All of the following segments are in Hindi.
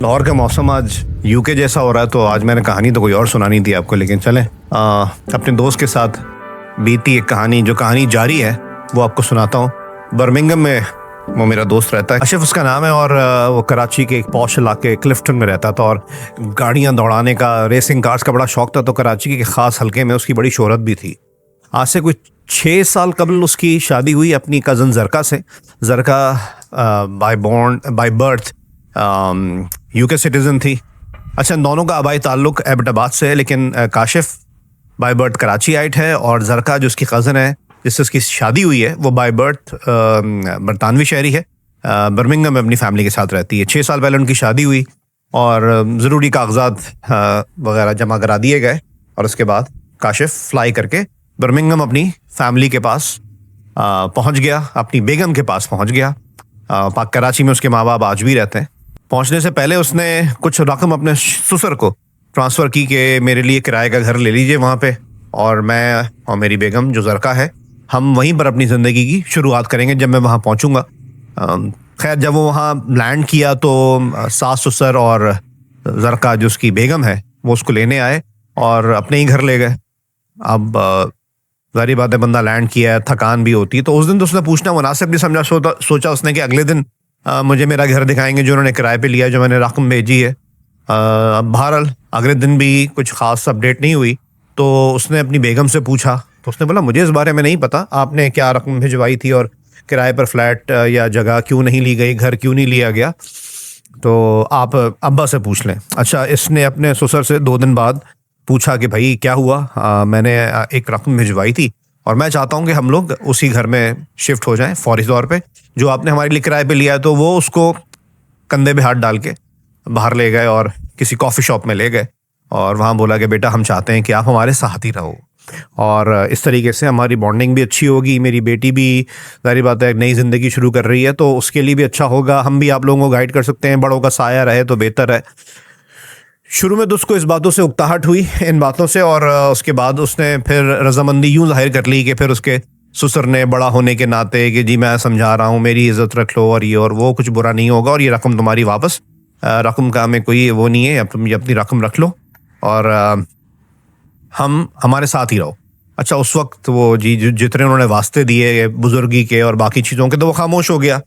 लाहौर का मौसम आज यूके जैसा हो रहा है, तो आज मैंने कहानी तो कोई और सुनानी थी आपको, लेकिन चलें अपने दोस्त के साथ बीती एक कहानी, जो कहानी जारी है वो आपको सुनाता हूँ। बर्मिंघम में वो मेरा दोस्त रहता है, आशिफ उसका नाम है, और वो कराची के एक पॉश इलाके क्लिफ्टन में रहता था और गाड़ियाँ दौड़ाने का, रेसिंग कार्स का बड़ा शौक था। तो कराची के ख़ास हल्के में उसकी बड़ी शोहरत भी थी। आज से कुछ 6 साल कबल उसकी शादी हुई अपनी कज़न जरका से। जरका बाय बर्थ यूके सिटीज़न थी। अच्छा, दोनों का आबाई ताल्लुक एबटाबाद से है, लेकिन काशिफ बाय बर्थ कराची आइट है, और जरका जो उसकी कज़न है जिससे उसकी शादी हुई है वो बाय बर्थ बरतानवी शहरी है। बर्मिंघम में अपनी फैमिली के साथ रहती है। 6 साल पहले उनकी शादी हुई और ज़रूरी कागजात वगैरह जमा करा दिए गए, और उसके बाद काशिफ फ्लाई करके बर्मिंघम अपनी फैमिली के पास पहुंच गया, अपनी बेगम के पास पहुंच गया। पाक कराची में उसके माँ बाप आज भी रहते हैं। पहुंचने से पहले उसने कुछ रकम अपने ससुर को ट्रांसफ़र की कि मेरे लिए किराए का घर ले लीजिए वहाँ पे, और मैं और मेरी बेगम जो जरका है हम वहीं पर अपनी ज़िंदगी की शुरुआत करेंगे जब मैं वहाँ पहुँचूँगा। खैर, जब वो वहाँ लैंड किया तो सास ससुर और जरका जो उसकी बेगम है वो उसको लेने आए और अपने ही घर ले गए। अब जाहिर बात है, बंदा लैंड किया है, थकान भी होती है, तो उस दिन तो उसने पूछना मुनासिब नहीं समझा। सोचा उसने कि अगले दिन मुझे मेरा घर दिखाएंगे जो उन्होंने किराए पे लिया है, जो मैंने रकम भेजी है। बहरहाल अगले दिन भी कुछ ख़ास अपडेट नहीं हुई, तो उसने अपनी बेगम से पूछा, तो उसने बोला मुझे इस बारे में नहीं पता, आपने क्या रकम भिजवाई थी और किराए पर फ्लैट या जगह क्यों नहीं ली गई, घर क्यों नहीं लिया गया, तो आप अब्बा से पूछ लें। अच्छा, इसने अपने ससुर से 2 दिन बाद पूछा कि भाई क्या हुआ, मैंने एक रकम भिजवाई थी और मैं चाहता हूँ कि हम लोग उसी घर में शिफ्ट हो जाएं फौरी तौर पे, जो आपने हमारे लिए किराए पे लिया है। तो वो उसको कंधे पे हाथ डाल के बाहर ले गए और किसी कॉफ़ी शॉप में ले गए, और वहाँ बोला कि बेटा हम चाहते हैं कि आप हमारे साथ ही रहो, और इस तरीके से हमारी बॉन्डिंग भी अच्छी होगी। मेरी बेटी भी जाहिर बात है एक नई ज़िंदगी शुरू कर रही है, तो उसके लिए भी अच्छा होगा, हम भी आप लोगों को गाइड कर सकते हैं, बड़ों का साया रहे तो बेहतर है। शुरू में तो उसको इस बातों से उकताहट हुई, इन बातों से, और उसके बाद उसने फिर रजामंदी यूं जाहिर कर ली कि फिर उसके ससुर ने बड़ा होने के नाते कि जी मैं समझा रहा हूँ, मेरी इज्जत रख लो, और ये और वो, कुछ बुरा नहीं होगा, और ये रकम तुम्हारी वापस, रकम का हमें कोई वो नहीं है, अब तुम ये अपनी रकम रख लो और हम हमारे साथ ही रहो। अच्छा, उस वक्त वो जी जितने उन्होंने वास्ते दिए बुजुर्गी के और बाकी चीज़ों के, तो वो खामोश हो गया।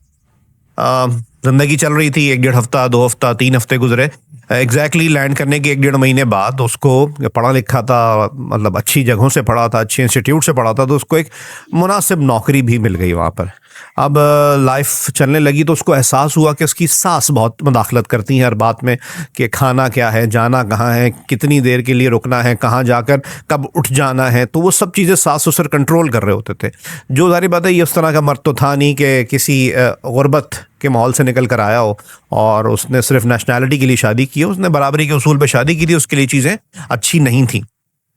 ज़िंदगी चल रही थी, 1 डेढ़ हफ्ता, 2 हफ्ता, 3 हफ्ते गुजरे। एग्जैक्टली लैंड करने के 1 डेढ़ महीने बाद उसको, पढ़ा लिखा था, मतलब अच्छी जगहों से पढ़ा था, अच्छे इंस्टीट्यूट से पढ़ा था, तो उसको एक मुनासिब नौकरी भी मिल गई वहाँ पर। अब लाइफ चलने लगी तो उसको एहसास हुआ कि उसकी सास बहुत मुदाखलत करती हैं हर बात में, कि खाना क्या है, जाना कहाँ है, कितनी देर के लिए रुकना है, कहाँ जाकर कब उठ जाना है, तो वो सब चीज़ें सास ससुर कंट्रोल कर रहे होते थे। जो जाहिर बात है ये उस तरह का मर्द तो था नहीं कि किसी गुरबत के माहौल से निकल कर आया हो, और उसने सिर्फ नेशनैलिटी के लिए शादी की है, उसने बराबरी के उसूल पे शादी की थी, उसके लिए चीज़ें अच्छी नहीं थी।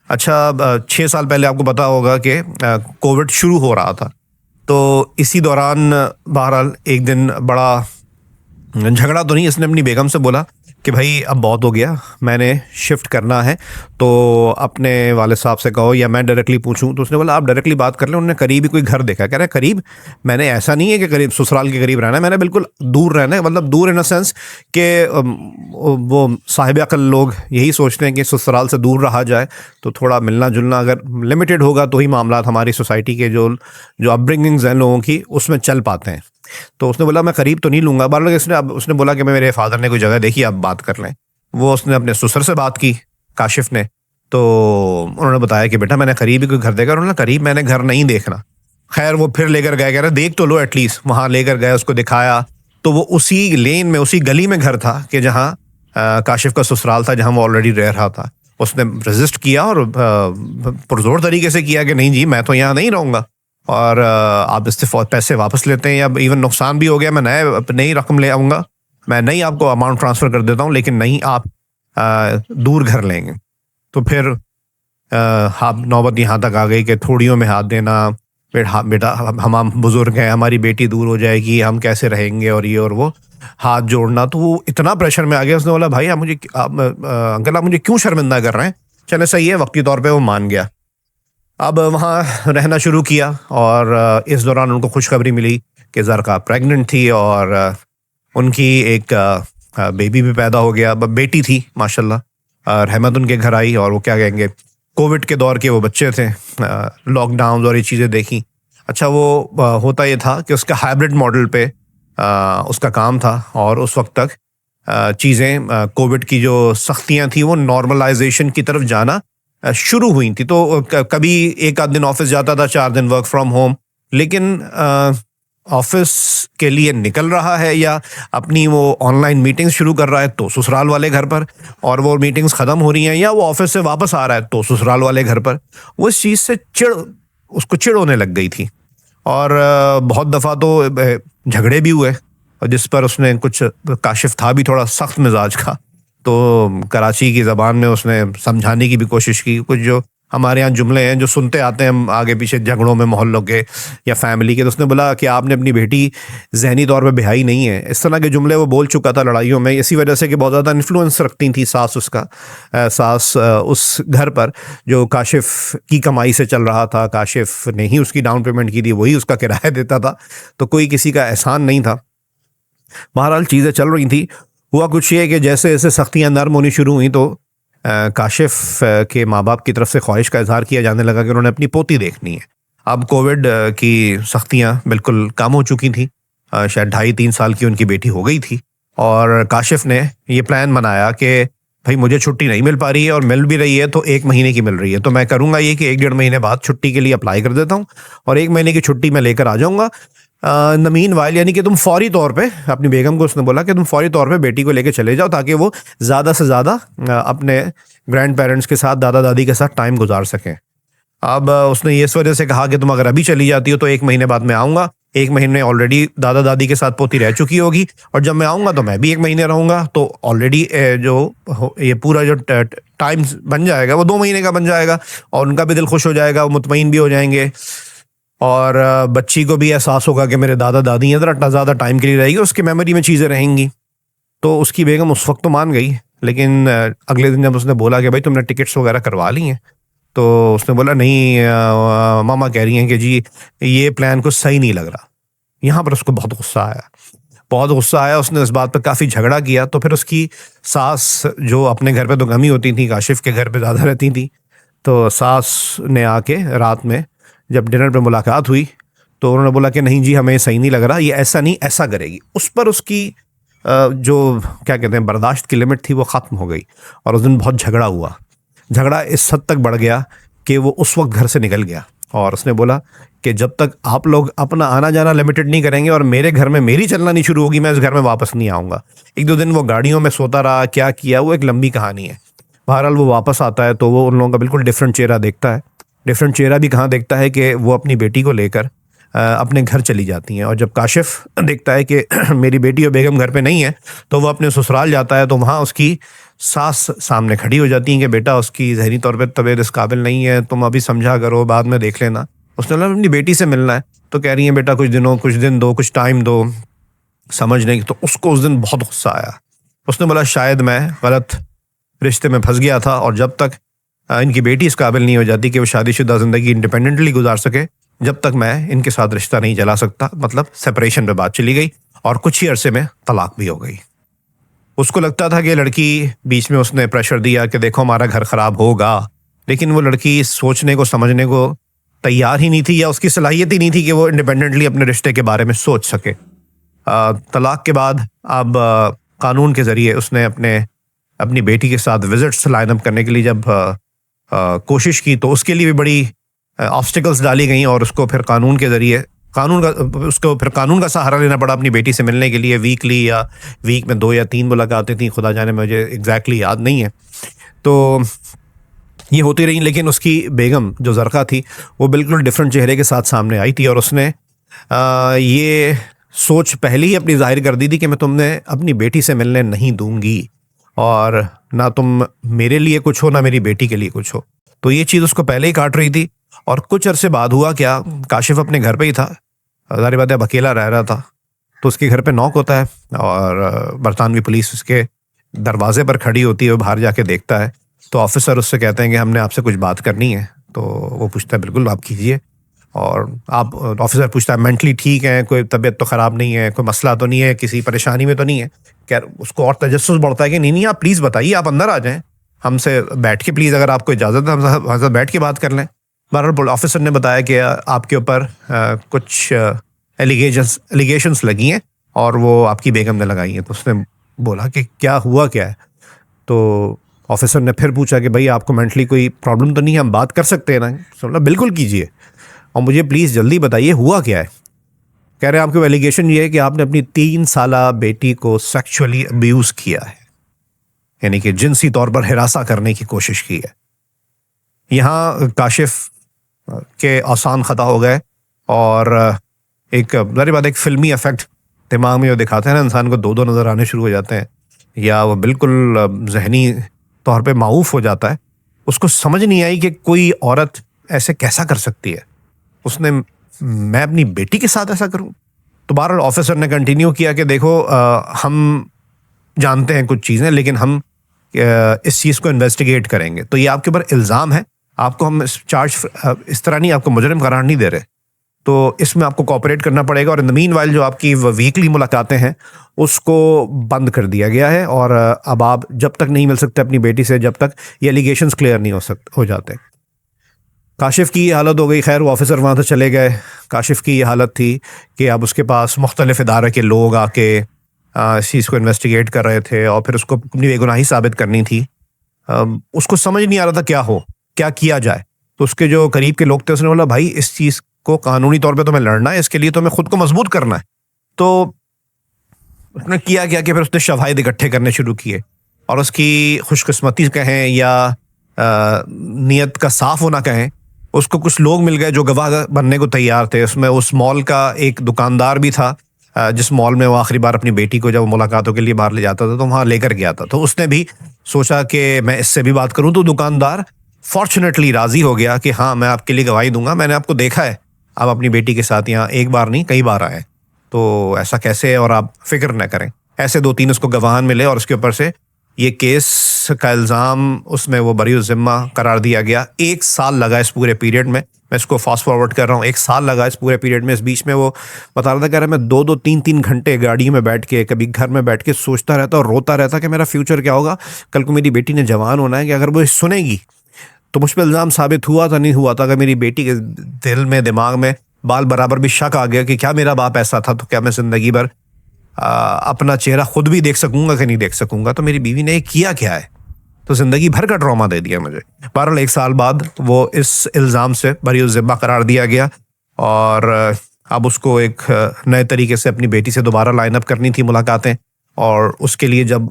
अच्छा, 6 साल पहले आपको पता होगा कि कोविड शुरू हो रहा था, तो इसी दौरान बहरहाल एक दिन बड़ा झगड़ा तो नहीं, इसने अपनी बेगम से बोला कि भाई अब बहुत हो गया, मैंने शिफ्ट करना है, तो अपने वाले साहब से कहो या मैं डायरेक्टली पूछूं। तो उसने बोला आप डायरेक्टली बात कर लें, उन्होंने करीब ही कोई घर देखा। कह रहा है करीब, मैंने ऐसा नहीं है कि करीब ससुराल के करीब रहना है, मैंने बिल्कुल दूर रहना है, मतलब दूर इन अ सेंस कि वो साहिब अकल लोग यही सोचते हैं कि ससुराल से दूर रहा जाए तो थोड़ा मिलना जुलना अगर लिमिटेड होगा तो ही मामला हमारी सोसाइटी के जो अपब्रिंगिंग्स हैं लोगों की उसमें चल पाते हैं। तो उसने बोला मैं करीब तो नहीं लूँगा। बार उसने बोला कि मैं, मेरे फादर ने कोई जगह देखी, आप बात कर लें। वो उसने अपने ससुर से बात की, काशिफ ने, तो उन्होंने बताया कि बेटा मैंने करीब ही कोई घर देखा। उन्होंने करीब मैंने घर नहीं देखना। खैर वो फिर लेकर गए, कह रहे देख तो लो एटलीस्ट। वहाँ लेकर गए, उसको दिखाया, तो वो उसी लेन में, उसी गली में घर था कि जहाँ काशिफ का ससुराल था, जहाँ वो ऑलरेडी रह रहा था। उसने रजिस्ट किया और पुरजोर तरीके से किया कि नहीं जी मैं तो यहाँ नहीं रहूँगा, और आप इससे पैसे वापस लेते हैं, या इवन नुकसान भी हो गया, मैं नई रकम ले आऊँगा, मैं नहीं आपको अमाउंट ट्रांसफ़र कर देता हूँ, लेकिन नहीं आप दूर घर लेंगे। तो फिर आप नौबत यहाँ तक आ गई कि थोड़ियों में हाथ देना, बेटा हम बुज़ुर्ग हैं, हमारी बेटी दूर हो जाएगी, हम कैसे रहेंगे, और ये और वो, हाथ जोड़ना। तो वो इतना प्रेशर में आ गया, उसने बोला भाई अंकल आप मुझे क्यों शर्मिंदा कर रहे हैं। चले सही है, वक्ती तौर पे वो मान गया। अब वहाँ रहना शुरू किया, और इस दौरान उनको खुशखबरी मिली कि ज़रका प्रेग्नेंट थी, और उनकी एक बेबी भी पैदा हो गया, बेटी थी माशाल्लाह, रहमत उनके घर आई। और वो क्या कहेंगे, कोविड के दौर के वो बच्चे थे, लॉकडाउन और ये चीज़ें देखी। अच्छा वो होता ये था कि उसका हाइब्रिड मॉडल पे उसका काम था, और उस वक्त तक चीज़ें कोविड की जो सख्तियाँ थी वो नॉर्मलाइजेशन की तरफ जाना शुरू हुई थी। तो कभी एक आध दिन ऑफिस जाता था, 4 दिन वर्क फ्रॉम होम। लेकिन ऑफिस के लिए निकल रहा है या अपनी वो ऑनलाइन मीटिंग्स शुरू कर रहा है तो ससुराल वाले घर पर, और वो मीटिंग्स ख़त्म हो रही हैं या वो ऑफिस से वापस आ रहा है तो ससुराल वाले घर पर। वो इस चीज़ से उसको चिढ़ होने लग गई थी। और बहुत दफ़ा तो झगड़े भी हुए, और जिस पर उसने कुछ, काशिफ था भी थोड़ा सख्त मिजाज का, तो कराची की ज़बान में उसने समझाने की भी कोशिश की। कुछ जो हमारे यहाँ जुमले हैं जो सुनते आते हैं हम आगे पीछे झगड़ों में, मोहल्लों के या फैमिली के, तो उसने बोला कि आपने अपनी बेटी जहनी तौर पे बिहाई नहीं है। इस तरह के जुमले वो बोल चुका था लड़ाइयों में, इसी वजह से कि बहुत ज़्यादा इन्फ्लुएंस रखती थी सास उसका, सास उस घर पर जो काशिफ की कमाई से चल रहा था। काशिफ ने ही उसकी डाउन पेमेंट की थी, वही उसका किराया देता था, तो कोई किसी का एहसान नहीं था। बहरहाल चीज़ें चल रही थी। हुआ कुछ ये कि जैसे जैसे सख्तियाँ नरम होनी शुरू हुई तो काशिफ के माँ बाप की तरफ से ख्वाहिश का इजहार किया जाने लगा कि उन्होंने अपनी पोती देखनी है। अब कोविड की सख्तियाँ बिल्कुल कम हो चुकी थी, शायद 2.5-3 साल की उनकी बेटी हो गई थी, और काशिफ ने ये प्लान बनाया कि भाई मुझे छुट्टी नहीं मिल पा रही है, और मिल भी रही है तो 1 महीने की मिल रही है, तो मैं करूँगा ये कि 1-1.5 महीने बाद छुट्टी के लिए अप्लाई कर देता हूँ, और 1 महीने की छुट्टी मैं लेकर आ जाऊँगा। नमीन वाइल, यानी कि तुम फौरी तौर पे, अपनी बेगम को उसने बोला कि तुम फौरी तौर पे बेटी को लेके चले जाओ, ताकि वो ज़्यादा से ज़्यादा अपने ग्रैंड पेरेंट्स के साथ, दादा दादी के साथ टाइम गुजार सकें। अब उसने ये इस वजह से कहा कि तुम अगर अभी चली जाती हो तो 1 महीने बाद मैं आऊँगा। 1 महीने ऑलरेडी दादा दादी के साथ पोती रह चुकी होगी, और जब मैं आऊँगा तो मैं भी 1 महीने रहूँगा, तो ऑलरेडी ये पूरा जो टाइम बन जाएगा वो 2 महीने का बन जाएगा, और उनका भी दिल खुश हो जाएगा, वो मुतमईन भी हो जाएंगे, और बच्ची को भी एहसास होगा कि मेरे दादा दादी हैं, ज़रा ज़्यादा टाइम के लिए रहेगी, उसकी मेमोरी में चीज़ें रहेंगी। तो उसकी बेगम उस वक्त तो मान गई, लेकिन अगले दिन जब उसने बोला कि भाई तुमने टिकट्स वगैरह करवा ली हैं, तो उसने बोला नहीं, मामा कह रही हैं कि जी ये प्लान कुछ सही नहीं लग रहा। यहाँ पर उसको बहुत गुस्सा आया, बहुत गुस्सा आया। उसने इस बात पर काफ़ी झगड़ा किया। तो फिर उसकी सास, जो अपने घर पे तो कम ही होती थी, काशिफ के घर पे ज़्यादा रहती थी, तो सास ने आके रात में जब डिनर पे मुलाकात हुई तो उन्होंने बोला कि नहीं जी हमें सही नहीं लग रहा, ये ऐसा नहीं ऐसा करेगी। उस पर उसकी जो क्या कहते हैं बर्दाश्त की लिमिट थी वो ख़त्म हो गई, और उस दिन बहुत झगड़ा हुआ। झगड़ा इस हद तक बढ़ गया कि वो उस वक्त घर से निकल गया, और उसने बोला कि जब तक आप लोग अपना आना जाना लिमिटेड नहीं करेंगे और मेरे घर में मेरी चलना नहीं शुरू होगी, मैं इस घर में वापस नहीं आऊँगा। 1-2 दिन वो गाड़ियों में सोता रहा, क्या किया वो एक लंबी कहानी है। बहरहाल वो वापस आता है तो वो उन लोगों का बिल्कुल डिफरेंट चेहरा देखता है। डिफरेंट चेहरा भी कहाँ देखता है कि वो अपनी बेटी को लेकर अपने घर चली जाती हैं, और जब काशिफ देखता है कि मेरी बेटी और बेगम घर पे नहीं है, तो वो अपने ससुराल जाता है, तो वहाँ उसकी सास सामने खड़ी हो जाती हैं कि बेटा उसकी ज़हनी तौर पे तबीयत इस काबिल नहीं है, तुम अभी समझा करो, बाद में देख लेना। उसने बोला अपनी बेटी से मिलना है, तो कह रही हैं बेटा कुछ दिन दो, कुछ टाइम दो, समझने की। तो उसको उस दिन बहुत गुस्सा आया। उसने बोला शायद मैं गलत रिश्ते में फंस गया था, और जब तक इनकी बेटी इस काबिल नहीं हो जाती कि वो शादीशुदा ज़िंदगी इंडिपेंडेंटली गुजार सके, जब तक मैं इनके साथ रिश्ता नहीं चला सकता। मतलब सेपरेशन पे बात चली गई, और कुछ ही अरसे में तलाक भी हो गई। उसको लगता था कि लड़की, बीच में उसने प्रेशर दिया कि देखो हमारा घर ख़राब होगा, लेकिन वो लड़की सोचने को समझने को तैयार ही नहीं थी, या उसकी सलाहियत ही नहीं थी कि वो इंडिपेंडेंटली अपने रिश्ते के बारे में सोच सके। तलाक के बाद अब कानून के ज़रिए उसने अपनी बेटी के साथ विजिट्स लाइन अप करने के लिए जब कोशिश की, तो उसके लिए भी बड़ी ऑब्स्टिकल्स डाली गई, और उसको फिर कानून के ज़रिए उसको फिर कानून का सहारा लेना पड़ा अपनी बेटी से मिलने के लिए। वीकली या वीक में 2 या 3 मुलाकातें थी, खुदा जाने, मुझे एग्जैक्टली याद नहीं है। तो ये होती रही, लेकिन उसकी बेगम जो ज़रक़ा थी वो बिल्कुल डिफरेंट चेहरे के साथ सामने आई थी, और उसने ये सोच पहले ही अपनी जाहिर कर दी थी कि मैं तुमने अपनी बेटी से मिलने नहीं दूंगी, और ना तुम मेरे लिए कुछ हो ना मेरी बेटी के लिए कुछ हो। तो ये चीज़ उसको पहले ही काट रही थी। और कुछ अरसे बाद हुआ क्या, काशिफ अपने घर पे ही था, ज़ाहिर बात है अब अकेला रह रहा था, तो उसके घर पे नॉक होता है, और बरतानवी पुलिस उसके दरवाजे पर खड़ी होती है। वो बाहर जाके देखता है, तो ऑफिसर उससे कहते हैं कि हमने आपसे कुछ बात करनी है। तो वो पूछता है बिल्कुल आप कीजिए, और आप ऑफिसर पूछता है मेंटली ठीक है, कोई तबीयत तो ख़राब नहीं है, कोई मसला तो नहीं है, किसी परेशानी में तो नहीं है क्या? उसको और तजस्सुस बढ़ता है कि नहीं नहीं आप प्लीज़ बताइए, आप अंदर आ जाएं, हमसे बैठ के प्लीज़, अगर आपको इजाज़त है हमसे बैठ के बात कर लें। बहरहाल ऑफिसर ने बताया कि आपके ऊपर कुछ एलिगेशंस लगी हैं और वो आपकी बेगम ने लगाई हैं। तो उसने बोला कि क्या हुआ क्या है? तो ऑफिसर ने फिर पूछा कि भाई आपको मेंटली कोई प्रॉब्लम तो नहीं है, हम बात कर सकते हैं ना? तो बोला बिल्कुल कीजिए, और मुझे प्लीज़ जल्दी बताइए हुआ क्या है। कह रहे हैं आपके एलिगेशन ये है कि आपने अपनी 3 साला बेटी को सेक्सुअली अब्यूज़ किया है, यानी कि जिनसी तौर पर हिरासा करने की कोशिश की है। यहाँ काशिफ के आसान ख़ता हो गए और एक ज़ाहिर बात, एक फिल्मी इफेक्ट दिमाग में जो दिखाते हैं ना, इंसान को दो नज़र आने शुरू हो जाते हैं, या वो बिल्कुल जहनी तौर पे माऊफ हो जाता है। उसको समझ नहीं आई कि कोई औरत ऐसे कैसा कर सकती है। उसने मैं अपनी बेटी के साथ ऐसा करूं? तो बहरहाल ऑफिसर ने कंटिन्यू किया कि देखो हम जानते हैं कुछ चीज़ें, लेकिन हम इस चीज़ को इन्वेस्टिगेट करेंगे। तो ये आपके ऊपर इल्ज़ाम है, आपको हम इस तरह नहीं, आपको मुजरिम करार नहीं दे रहे, तो इसमें आपको कोऑपरेट करना पड़ेगा। और इन द मीनवाइल जो आपकी वीकली मुलाकातें हैं उसको बंद कर दिया गया है, और अब आप जब तक नहीं मिल सकते अपनी बेटी से, जब तक ये एलिगेशंस क्लियर नहीं हो जाते। काशिफ की ये हालत हो गई। खैर वो ऑफिसर वहाँ से चले गए। काशिफ की ये हालत थी कि अब उसके पास मुख्तलिफ इदारे के लोग आके इस चीज़ को इन्वेस्टिगेट कर रहे थे, और फिर उसको अपनी बेगुनाही साबित करनी थी। उसको समझ नहीं आ रहा था क्या किया जाए। तो उसके जो करीब के लोग थे, उसने बोला भाई इस चीज़ को कानूनी तौर पे तुम्हें लड़ना है, इसके लिए तुम्हें खुद को मजबूत करना है। तो उसने किया क्या कि फिर उसने शवाहिद इकट्ठे करने शुरू किए, और उसकी खुशकिस्मती कहें या नीयत का साफ होना कहें, उसको कुछ लोग मिल गए जो गवाह बनने को तैयार थे। उसमें उस मॉल का एक दुकानदार भी था, जिस मॉल में वो आखिरी बार अपनी बेटी को जब मुलाकातों के लिए बाहर ले जाता था तो वहाँ लेकर गया था। तो उसने भी सोचा कि मैं इससे भी बात करूँ। तो दुकानदार फॉर्चुनेटली राजी हो गया कि हाँ मैं आपके लिए गवाही दूंगा, मैंने आपको देखा है, आप अपनी बेटी के साथ यहाँ एक बार नहीं कई बार आए, तो ऐसा कैसे है, और आप फिक्र न करें। ऐसे 2-3 उसको गवाहान मिले, और उसके ऊपर से ये केस का इल्ज़ाम उसमें वो बरी ज़िम्मा करार दिया गया। 1 साल लगा इस पूरे पीरियड में, मैं इसको फास्ट फॉरवर्ड कर रहा हूँ, 1 साल लगा इस पूरे पीरियड में। इस बीच में वो बता रहा था, कह रहा मैं 2-2 3-3 घंटे गाड़ी में बैठ के, कभी घर में बैठ के सोचता रहता और रोता रहता कि मेरा फ्यूचर क्या होगा, कल को मेरी बेटी ने जवान होना है, कि अगर वो सुनेगी तो मुझ पर इल्ज़ाम साबित हुआ था नहीं हुआ था, अगर मेरी बेटी के दिल में, दिमाग में बाल बराबर भी शक आ गया कि क्या मेरा बाप ऐसा था, तो क्या मैं ज़िंदगी भर अपना चेहरा खुद भी देख सकूंगा कि नहीं देख सकूंगा। तो मेरी बीवी ने किया क्या है, तो ज़िंदगी भर का ट्रॉमा दे दिया मुझे। बहरहाल 1 साल बाद वो इस इल्ज़ाम से बरी ज़िम्मा करार दिया गया, और अब उसको एक नए तरीके से अपनी बेटी से दोबारा लाइन अप करनी थी मुलाकातें। और उसके लिए जब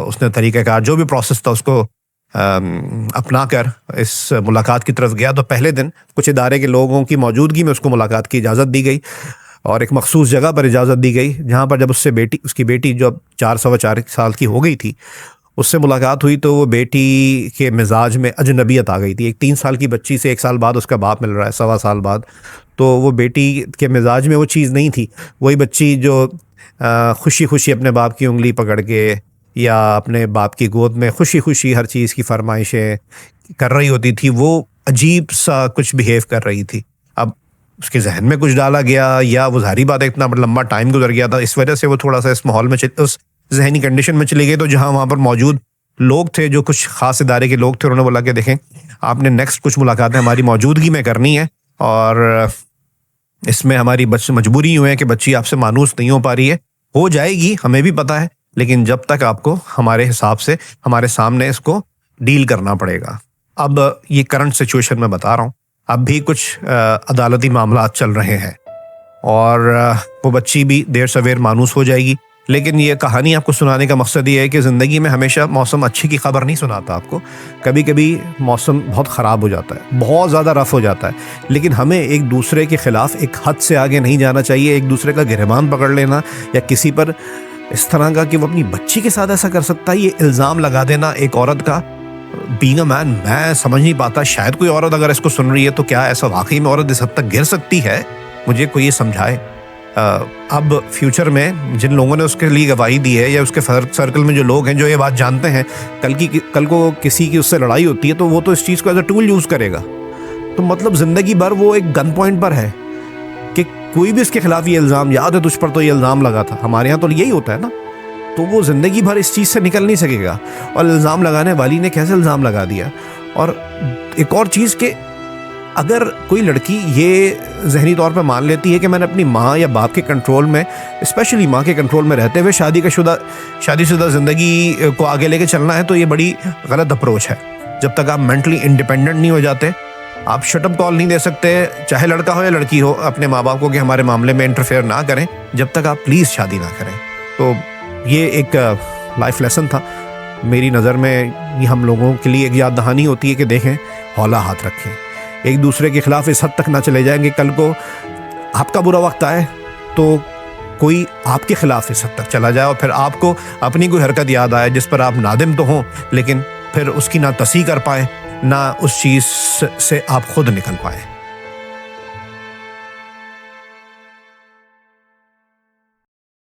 उसने तरीक़ाकार जो भी प्रोसेस था उसको अपना कर इस मुलाकात की तरफ गया, तो पहले दिन कुछ इदारे के लोगों की मौजूदगी में उसको मुलाकात की इजाज़त दी गई, और एक मखसूस जगह पर इजाज़त दी गई, जहाँ पर जब उसकी बेटी जो अब 4 साल की हो गई थी, उससे मुलाकात हुई, तो वो बेटी के मिजाज में अजनबियत आ गई थी। एक 3 साल की बच्ची से 1 साल बाद उसका बाप मिल रहा है, 1.25 साल बाद, तो वो बेटी के मिजाज में वो चीज़ नहीं थी। वही बच्ची जो खुशी खुशी अपने बाप की उंगली पकड़ के या अपने बाप की गोद में खुशी खुशी हर चीज़ की फरमाइशें कर रही होती थी, वो अजीब सा कुछ बिहेव कर रही थी। अब उसके जहन में कुछ डाला गया, या वो ज़ाहिर बात है इतना लंबा टाइम गुजर गया था, इस वजह से वो थोड़ा सा इस माहौल में, उस जहनी कंडीशन में चले गए। तो जहाँ वहाँ पर मौजूद लोग थे, जो कुछ ख़ास इदारे के लोग थे, उन्होंने बोला कि देखें आपने नेक्स्ट कुछ मुलाकातें हमारी मौजूदगी में करनी है, और इसमें हमारी मजबूरी यूँ है कि बच्ची आपसे मानूस नहीं हो पा रही है, हो जाएगी हमें भी पता है, लेकिन जब तक आपको हमारे हिसाब से हमारे सामने इसको डील करना पड़ेगा। अब ये करंट सिचुएशन में बता रहा हूँ, अब भी कुछ अदालती मामला चल रहे हैं, और वो बच्ची भी देर सवेर मानूस हो जाएगी। लेकिन ये कहानी आपको सुनाने का मकसद ये है कि ज़िंदगी में हमेशा मौसम अच्छी की खबर नहीं सुनाता आपको। कभी कभी मौसम बहुत ख़राब हो जाता है, बहुत ज़्यादा रफ़ हो जाता है, लेकिन हमें एक दूसरे के ख़िलाफ़ एक हद से आगे नहीं जाना चाहिए। एक दूसरे का गिरबान पकड़ लेना, या किसी पर इस तरह का कि वो अपनी बच्ची के साथ ऐसा कर सकता है, ये इल्ज़ाम लगा देना एक औरत का, बीइंग अ मैन, मैं समझ नहीं पाता। शायद कोई औरत अगर इसको सुन रही है तो क्या ऐसा वाकई में औरत इस हद तक गिर सकती है? मुझे कोई ये समझाए। अब फ्यूचर में जिन लोगों ने उसके लिए गवाही दी है, या उसके सर्कल में जो लोग हैं जो ये बात जानते हैं, कल को किसी की उससे लड़ाई होती है तो वो तो इस चीज़ को एज अ टूल यूज़ करेगा। तो मतलब जिंदगी भर वो एक गन पॉइंट पर है कि कोई भी इसके खिलाफ ये इल्ज़ाम, याद है तुझ पर तो ये इल्ज़ाम लगा था, हमारे यहाँ तो यही होता है ना, तो वो ज़िंदगी भर इस चीज़ से निकल नहीं सकेगा। और इल्ज़ाम लगाने वाली ने कैसे इल्ज़ाम लगा दिया। और एक और चीज़ कि अगर कोई लड़की ये जहनी तौर पे मान लेती है कि मैंने अपनी माँ या बाप के कंट्रोल में, स्पेशली माँ के कंट्रोल में रहते हुए शादीशुदा ज़िंदगी को आगे लेके चलना है, तो ये बड़ी गलत अप्रोच है। जब तक आप मेंटली इंडिपेंडेंट नहीं हो जाते, आप शटअप कॉल नहीं दे सकते, चाहे लड़का हो या लड़की हो, अपने माँ बाप को कि हमारे मामले में इंटरफेयर ना करें, जब तक आप प्लीज़ शादी ना करें। तो ये एक लाइफ लेसन था मेरी नज़र में। ये हम लोगों के लिए एक याद दहानी होती है कि देखें, हौला हाथ रखें, एक दूसरे के खिलाफ इस हद तक ना चले जाएंगे कल को आपका बुरा वक्त आए तो कोई आपके खिलाफ इस हद तक चला जाए और फिर आपको अपनी कोई हरकत याद आए जिस पर आप नादिम तो हों, लेकिन फिर उसकी ना तस्हीह कर पाएँ, ना उस चीज़ से आप खुद निकल पाएँ।